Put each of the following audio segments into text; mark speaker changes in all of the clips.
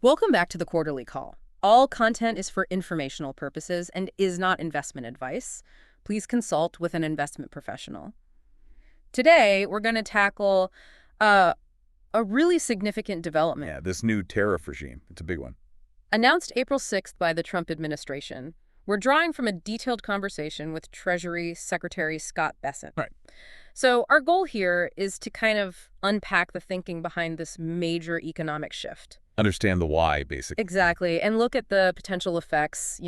Speaker 1: Welcome back to the quarterly call. All content is for informational purposes and is not investment advice. Please consult with an investment professional. Today, we're going to tackle uh, a really significant development
Speaker 2: Yeah, this new tariff regime, it's a big one.
Speaker 1: announced April 6th by the Trump administration. We're drawing from a detailed conversation with Treasury Secretary Scott Bessent.
Speaker 2: Right.
Speaker 1: So our goal here is to kind of unpack the thinking behind this major economic shift.
Speaker 2: Understand the why, basically.
Speaker 1: Exactly. And look at the potential effects,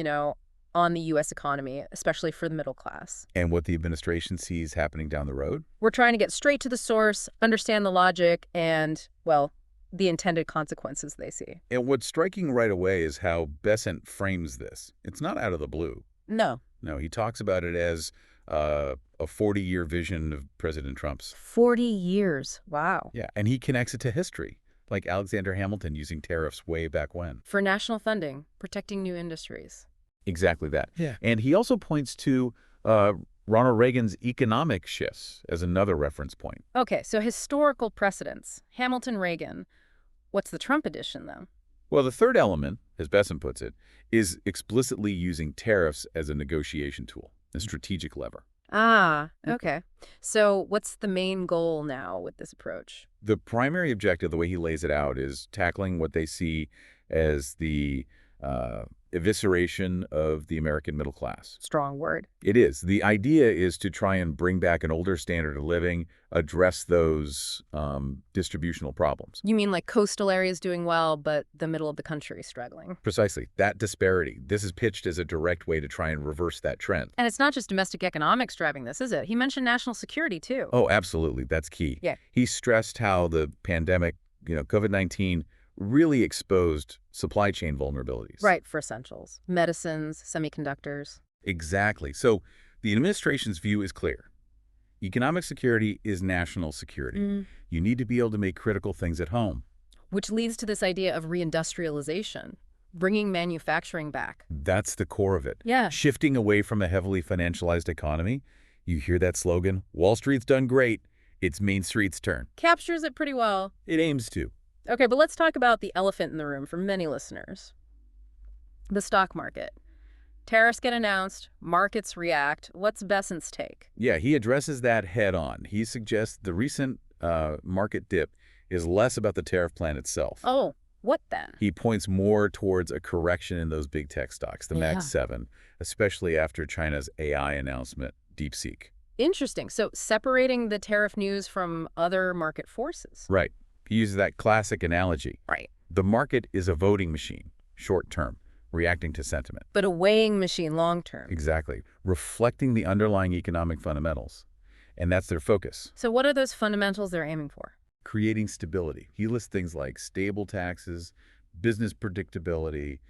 Speaker 1: on the U.S. economy, especially for the middle class.
Speaker 2: And what the administration sees happening down the road.
Speaker 1: We're trying to get straight to the source, understand the logic, and, well, the intended consequences they see.
Speaker 2: And what's striking right away is how Bessent frames this. It's not out of the blue.
Speaker 1: No.
Speaker 2: No, he talks about it as a 40-year vision of President Trump's.
Speaker 1: 40 years. Wow.
Speaker 2: Yeah, and he connects it to history, like Alexander Hamilton using tariffs way back when.
Speaker 1: For national funding, protecting new industries.
Speaker 2: Exactly that.
Speaker 1: Yeah.
Speaker 2: And he also points to Ronald Reagan's economic shifts as another reference point.
Speaker 1: Okay, so historical precedents. Hamilton, Reagan. What's the Trump edition, though?
Speaker 2: Well, the third element, as Bessent puts it, is explicitly using tariffs as a negotiation tool, a strategic lever.
Speaker 1: Ah, okay. So what's the main goal now with this approach?
Speaker 2: The primary objective, the way he lays it out, is tackling what they see as the evisceration of the American middle class.
Speaker 1: Strong word.
Speaker 2: It is. The idea is to try and bring back an older standard of living, address those distributional problems.
Speaker 1: You mean like coastal areas doing well, but the middle of the country struggling?
Speaker 2: Precisely. That disparity. This is pitched as a direct way to try and reverse that trend.
Speaker 1: And it's not just domestic economics driving this, is it? He mentioned national security, too.
Speaker 2: Oh, absolutely. That's key.
Speaker 1: Yeah.
Speaker 2: He stressed how the pandemic, COVID-19, really exposed supply chain vulnerabilities.
Speaker 1: Right, for essentials. Medicines, semiconductors.
Speaker 2: Exactly. So the administration's view is clear. Economic security is national security. You need to be able to make critical things at home.
Speaker 1: Which leads to this idea of reindustrialization, bringing manufacturing back.
Speaker 2: That's the core of it.
Speaker 1: Yeah.
Speaker 2: Shifting away from a heavily financialized economy. You hear that slogan, Wall Street's done great. It's Main Street's turn.
Speaker 1: Captures it pretty well.
Speaker 2: It aims to.
Speaker 1: Okay, but let's talk about the elephant in the room for many listeners. The stock market. Tariffs get announced, markets react. What's Bessent's take?
Speaker 2: Yeah, he addresses that head on. He suggests the recent market dip is less about the tariff plan itself.
Speaker 1: Oh, what then?
Speaker 2: He points more towards a correction in those big tech stocks, the Mag 7, especially after China's AI announcement, DeepSeek.
Speaker 1: Interesting. So separating the tariff news from other market forces.
Speaker 2: Right. He uses that classic analogy.
Speaker 1: Right.
Speaker 2: The market is a voting machine, short term, reacting to sentiment.
Speaker 1: But a weighing machine long term.
Speaker 2: Exactly. Reflecting the underlying economic fundamentals. And that's their focus.
Speaker 1: So what are those fundamentals they're aiming for?
Speaker 2: Creating stability. He lists things like stable taxes, business predictability,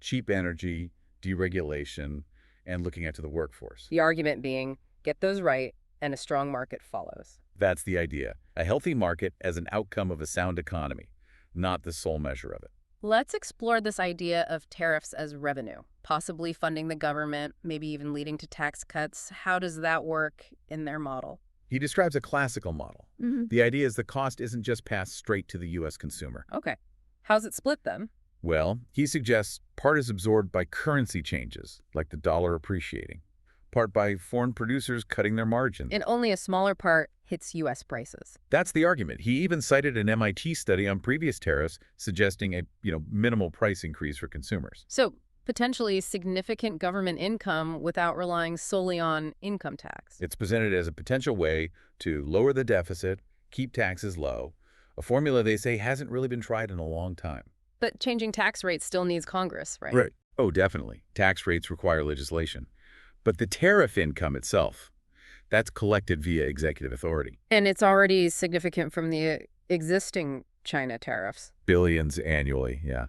Speaker 2: cheap energy, deregulation, and looking out to the workforce.
Speaker 1: The argument being, get those right, and a strong market follows.
Speaker 2: That's the idea. A healthy market as an outcome of a sound economy, not the sole measure of it.
Speaker 1: Let's explore this idea of tariffs as revenue, possibly funding the government, maybe even leading to tax cuts. How does that work in their model?
Speaker 2: He describes a classical model. The idea is the cost isn't just passed straight to the U.S. consumer.
Speaker 1: Okay. How's it split then?
Speaker 2: Well, he suggests part is absorbed by currency changes, like the dollar appreciating, part by foreign producers cutting their margins.
Speaker 1: And only a smaller part hits U.S. prices.
Speaker 2: That's the argument. He even cited an MIT study on previous tariffs suggesting a minimal price increase for consumers.
Speaker 1: So potentially significant government income without relying solely on income tax.
Speaker 2: It's presented as a potential way to lower the deficit, keep taxes low, a formula they say hasn't really been tried in a long time.
Speaker 1: But changing tax rates still needs Congress, right?
Speaker 2: Right. Oh, definitely. Tax rates require legislation. But the tariff income itself, that's collected via executive authority.
Speaker 1: And it's already significant from the existing China tariffs.
Speaker 2: Billions annually, yeah.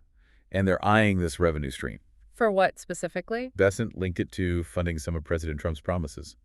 Speaker 2: And they're eyeing this revenue stream.
Speaker 1: For what specifically?
Speaker 2: Bessent linked it to funding some of President Trump's promises.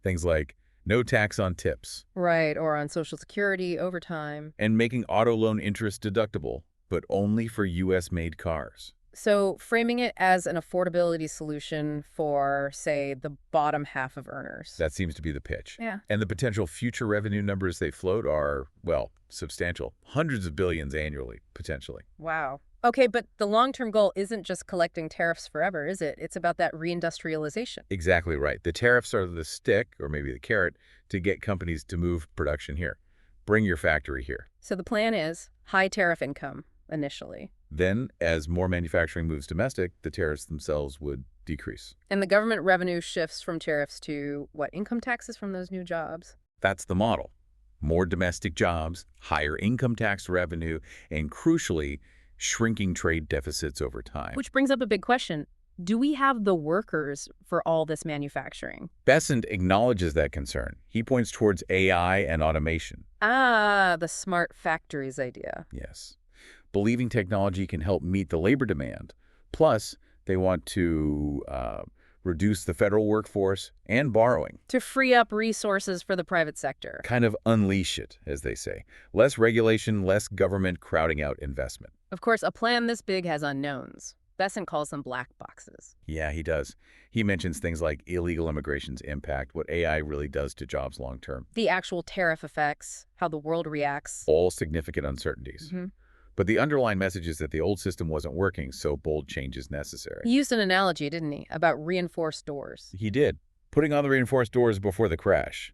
Speaker 2: Things like no tax on tips.
Speaker 1: Right, or on Social Security, overtime.
Speaker 2: And making auto loan interest deductible, but only for U.S.-made cars.
Speaker 1: So framing it as an affordability solution for, say, the bottom half of earners.
Speaker 2: That seems to be the pitch.
Speaker 1: Yeah.
Speaker 2: And the potential future revenue numbers they float are, well, substantial. Hundreds of billions annually, potentially.
Speaker 1: Wow. Okay, but the long-term goal isn't just collecting tariffs forever, is it? It's about that reindustrialization.
Speaker 2: Exactly right. The tariffs are the stick, or maybe the carrot, to get companies to move production here. Bring your factory here.
Speaker 1: So the plan is high tariff income initially.
Speaker 2: Then, as more manufacturing moves domestic, the tariffs themselves would decrease.
Speaker 1: And the government revenue shifts from tariffs to what? Income taxes from those new jobs.
Speaker 2: That's the model. More domestic jobs, higher income tax revenue, and crucially, shrinking trade deficits over time.
Speaker 1: Which brings up a big question. Do we have the workers for all this manufacturing?
Speaker 2: Bessent acknowledges that concern. He points towards AI and automation.
Speaker 1: Ah, the smart factories idea.
Speaker 2: Yes. Believing technology can help meet the labor demand. Plus, they want to reduce the federal workforce and borrowing.
Speaker 1: To free up resources for the private sector.
Speaker 2: Kind of unleash it, as they say. Less regulation, less government crowding out investment.
Speaker 1: Of course, a plan this big has unknowns. Besant calls them black boxes.
Speaker 2: Yeah, he does. He mentions things like illegal immigration's impact, what AI really does to jobs long term.
Speaker 1: The actual tariff effects, how the world reacts.
Speaker 2: All significant uncertainties. But the underlying message is that the old system wasn't working, so bold change is necessary.
Speaker 1: He used an analogy, didn't he, about reinforced doors.
Speaker 2: He did, putting on the reinforced doors before the crash.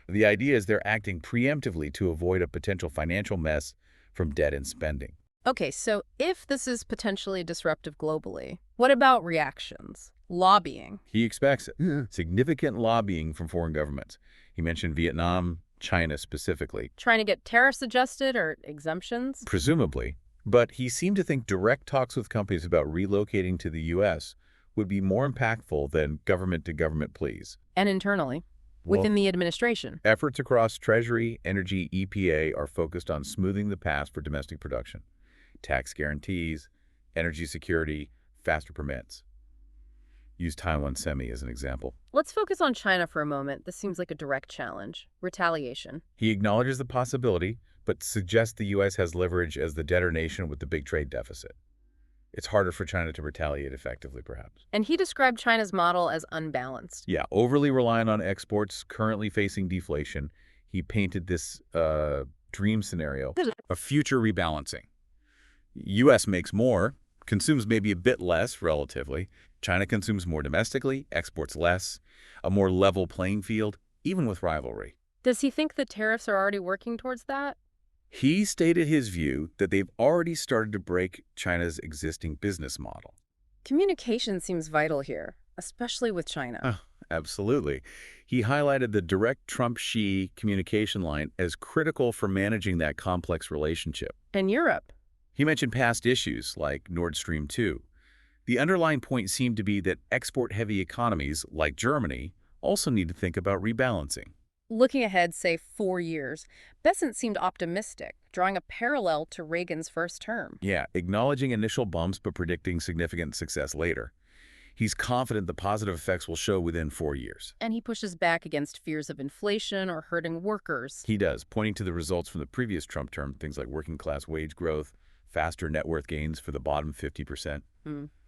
Speaker 2: The idea is they're acting preemptively to avoid a potential financial mess from debt and spending.
Speaker 1: Okay, so if this is potentially disruptive globally, what about reactions? Lobbying.
Speaker 2: He expects it. Yeah. Significant lobbying from foreign governments. He mentioned Vietnam, China specifically.
Speaker 1: Trying to get tariffs adjusted or exemptions?
Speaker 2: Presumably. But he seemed to think direct talks with companies about relocating to the U.S. would be more impactful than government-to-government pleas.
Speaker 1: And internally, within the administration.
Speaker 2: Efforts across Treasury, Energy, EPA are focused on smoothing the path for domestic production. Tax guarantees, energy security, faster permits. Use Taiwan Semi as an example.
Speaker 1: Let's focus on China for a moment. This seems like a direct challenge. Retaliation.
Speaker 2: He acknowledges the possibility, but suggests the U.S. has leverage as the debtor nation with the big trade deficit. It's harder for China to retaliate effectively, perhaps.
Speaker 1: And he described China's model as unbalanced.
Speaker 2: Yeah, overly reliant on exports, currently facing deflation. He painted this dream scenario of future rebalancing. U.S. makes more, consumes maybe a bit less relatively. China consumes more domestically, exports less, a more level playing field, even with rivalry.
Speaker 1: Does he think the tariffs are already working towards that?
Speaker 2: He stated his view that they've already started to break China's existing business model.
Speaker 1: Communication seems vital here, especially with China.
Speaker 2: Oh, absolutely. He highlighted the direct Trump-Xi communication line as critical for managing that complex relationship.
Speaker 1: And Europe?
Speaker 2: He mentioned past issues like Nord Stream 2. The underlying point seemed to be that export-heavy economies, like Germany, also need to think about rebalancing.
Speaker 1: Looking ahead, say 4 years, Besant seemed optimistic, drawing a parallel to Reagan's first term.
Speaker 2: Yeah, acknowledging initial bumps but predicting significant success later. He's confident the positive effects will show within 4 years.
Speaker 1: And he pushes back against fears of inflation or hurting workers.
Speaker 2: He does, pointing to the results from the previous Trump term, things like working-class wage growth, faster net worth gains for the bottom 50%,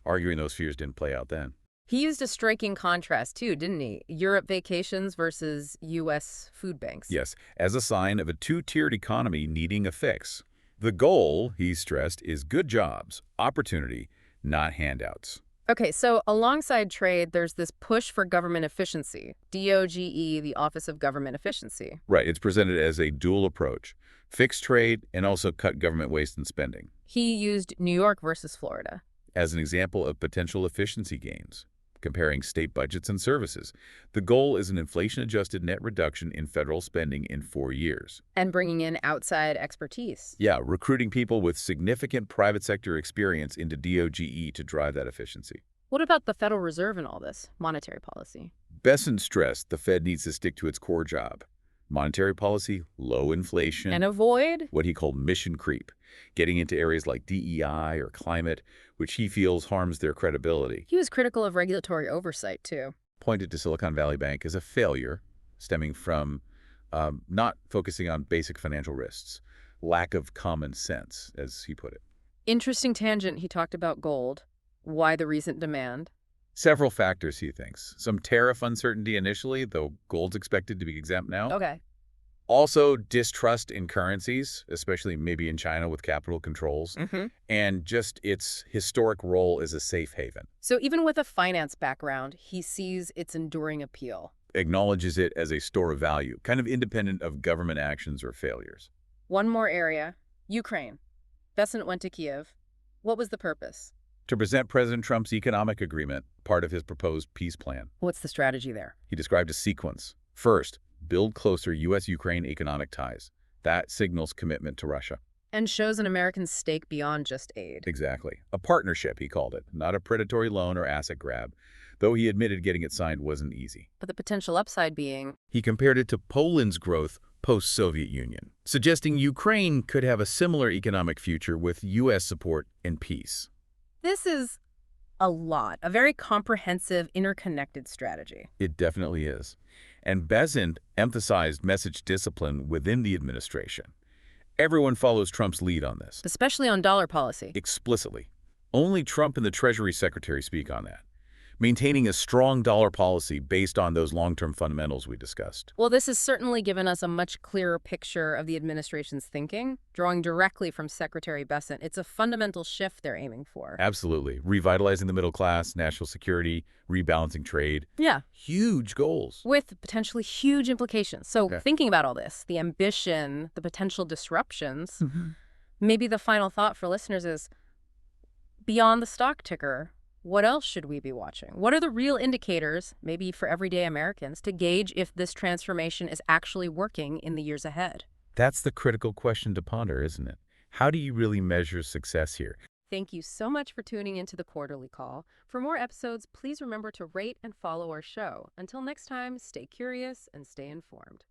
Speaker 2: arguing those fears didn't play out then.
Speaker 1: He used a striking contrast, too, didn't he? Europe vacations versus U.S. food banks.
Speaker 2: Yes, as a sign of a two-tiered economy needing a fix. The goal, he stressed, is good jobs, opportunity, not handouts.
Speaker 1: Okay, so alongside trade, there's this push for government efficiency. DOGE, the Office of Government Efficiency.
Speaker 2: Right, it's presented as a dual approach. Fix trade and also cut government waste and spending.
Speaker 1: He used New York versus Florida
Speaker 2: as an example of potential efficiency gains, comparing state budgets and services. The goal is an inflation-adjusted net reduction in federal spending in 4 years.
Speaker 1: And bringing in outside expertise.
Speaker 2: Yeah, recruiting people with significant private sector experience into DOGE to drive that efficiency.
Speaker 1: What about the Federal Reserve in all this, monetary policy?
Speaker 2: Besant stressed the Fed needs to stick to its core job. Monetary policy, low inflation.
Speaker 1: And avoid
Speaker 2: what he called mission creep, getting into areas like DEI or climate, which he feels harms their credibility.
Speaker 1: He was critical of regulatory oversight, too.
Speaker 2: Pointed to Silicon Valley Bank as a failure stemming from not focusing on basic financial risks, lack of common sense, as he put it.
Speaker 1: Interesting tangent. He talked about gold. Why the recent demand?
Speaker 2: Several factors, he thinks. Some tariff uncertainty initially, though gold's expected to be exempt now.
Speaker 1: Okay.
Speaker 2: Also, distrust in currencies, especially maybe in China with capital controls, and just its historic role as a safe haven.
Speaker 1: So even with a finance background, he sees its enduring appeal.
Speaker 2: Acknowledges it as a store of value, kind of independent of government actions or failures.
Speaker 1: One more area, Ukraine. Besant went to Kiev. What was the purpose?
Speaker 2: To present President Trump's economic agreement, part of his proposed peace plan.
Speaker 1: What's the strategy there?
Speaker 2: He described a sequence. First, build closer U.S.-Ukraine economic ties. That signals commitment to Russia.
Speaker 1: And shows an American stake beyond just aid.
Speaker 2: Exactly. A partnership, he called it, not a predatory loan or asset grab, though he admitted getting it signed wasn't easy.
Speaker 1: But the potential upside being?
Speaker 2: He compared it to Poland's growth post-Soviet Union, suggesting Ukraine could have a similar economic future with U.S. support and peace.
Speaker 1: This is a lot, a very comprehensive, interconnected strategy.
Speaker 2: It definitely is. And Besant emphasized message discipline within the administration. Everyone follows Trump's lead on this.
Speaker 1: Especially on dollar policy.
Speaker 2: Explicitly. Only Trump and the Treasury Secretary speak on that. Maintaining a strong dollar policy based on those long-term fundamentals we discussed.
Speaker 1: Well, this has certainly given us a much clearer picture of the administration's thinking, drawing directly from Secretary Besant. It's a fundamental shift they're aiming for.
Speaker 2: Absolutely. Revitalizing the middle class, national security, rebalancing trade.
Speaker 1: Yeah.
Speaker 2: Huge goals.
Speaker 1: With potentially huge implications. So thinking about all this, the ambition, the potential disruptions, maybe the final thought for listeners is, beyond the stock ticker, what else should we be watching? What are the real indicators, maybe for everyday Americans, to gauge if this transformation is actually working in the years ahead?
Speaker 2: That's the critical question to ponder, isn't it? How do you really measure success here?
Speaker 1: Thank you so much for tuning into the Quarterly Call. For more episodes, please remember to rate and follow our show. Until next time, stay curious and stay informed.